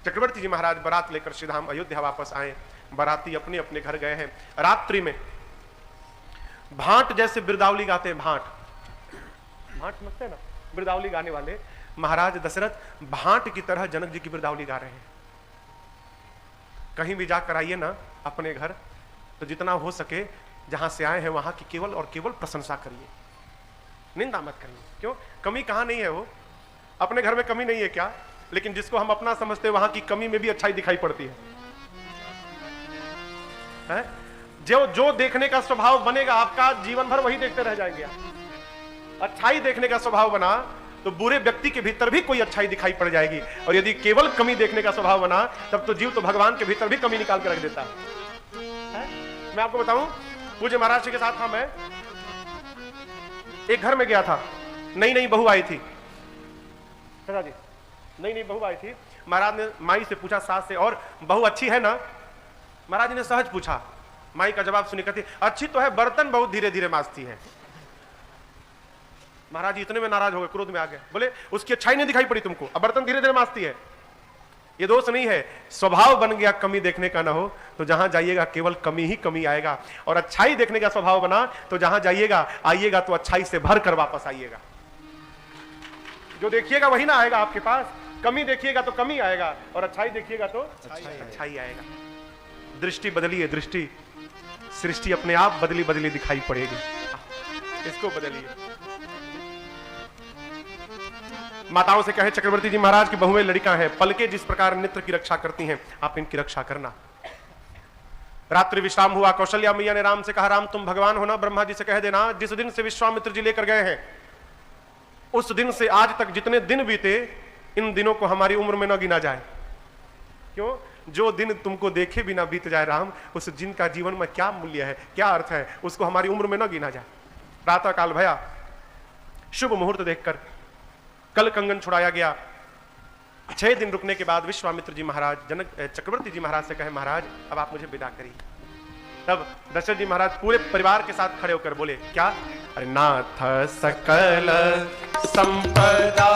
चक्रवर्ती जी महाराज बारात लेकर श्री धाम अयोध्या वापस आए। बाराती अपने अपने घर गए हैं। रात्रि में भाट जैसे बिरदावली गाते हैं, भाट समझते हैं ना, बिरदावली गाने वाले महाराज दशरथ भाट की तरह जनक जी की बिरदावली गा रहे हैं। कहीं भी जाकर आइए ना अपने घर, तो जितना हो सके जहां से आए हैं वहां की केवल और केवल प्रशंसा करिए, निंदा मत करिए। क्यों? कमी कहां नहीं है, वो अपने घर में कमी नहीं है क्या? लेकिन जिसको हम अपना समझते हैं वहां की कमी में भी अच्छाई दिखाई पड़ती है? जो देखने का स्वभाव बनेगा आपका, जीवन भर वही देखते रह जाएंगे आप। अच्छाई देखने का स्वभाव बना तो बुरे व्यक्ति के भीतर भी कोई अच्छाई दिखाई पड़ जाएगी, और यदि केवल कमी देखने का स्वभाव बना तब तो जीव तो भगवान के भीतर भी कमी निकाल के रख देता है। मैं आपको बताऊं, पूज्य महाराज जी के साथ था, मैं एक घर में गया था, नई बहू आई थी जी, नई बहू आई थी। महाराज ने माई से पूछा, सास से, और बहू अच्छी है ना? महाराज ने सहज पूछा। माई का जवाब सुनी, कहती अच्छी तो है, बर्तन बहुत धीरे धीरे मांजती है। महाराज जी इतने में नाराज हो गए, क्रोध में आ गए, बोले उसकी अच्छाई नहीं दिखाई पड़ी तुमको, अब बर्तन धीरे धीरे मांजती है। ये दोष नहीं है, स्वभाव बन गया कमी देखने का ना हो तो जहां जाइएगा केवल कमी ही कमी आएगा, और अच्छाई देखने का स्वभाव बना तो जहां जाइएगा आइएगा तो अच्छाई से भर कर वापस आइएगा। जो देखिएगा वही ना आएगा आपके पास। कमी देखिएगा तो कमी आएगा, और अच्छाई देखिएगा तो अच्छाई आएगा। दृष्टि बदलिए, दृष्टि, सृष्टि अपने आप बदली बदली दिखाई पड़ेगी, इसको बदलिए। माताओं से कहे चक्रवर्ती जी महाराज की बहुएं लड़का है, पलके जिस प्रकार नेत्र की रक्षा करती हैं आप इनकी रक्षा करना। रात्रि विश्राम हुआ। कौशल्या मैया ने राम से कहा, राम तुम भगवान हो ना, ब्रह्मा जी से कह देना जिस दिन से विश्वामित्र जी लेकर गए हैं उस दिन से आज तक जितने दिन बीते इन दिनों को हमारी उम्र में न गिना जाए। क्यों? जो दिन तुमको देखे बिना बीत जाए राम, उस दिन का जीवन में क्या मूल्य है, क्या अर्थ है, उसको हमारी उम्र में न गिना जाए। प्रातः काल भया, शुभ मुहूर्त देखकर कल कंगन छुड़ाया गया। 6 दिन रुकने के बाद विश्वामित्र जी महाराज चक्रवर्ती जी महाराज से कहे, महाराज अब आप मुझे विदा करिए। तब दशरथ जी महाराज पूरे परिवार के साथ खड़े होकर बोले, क्या? अरे नाथ सकल संपदा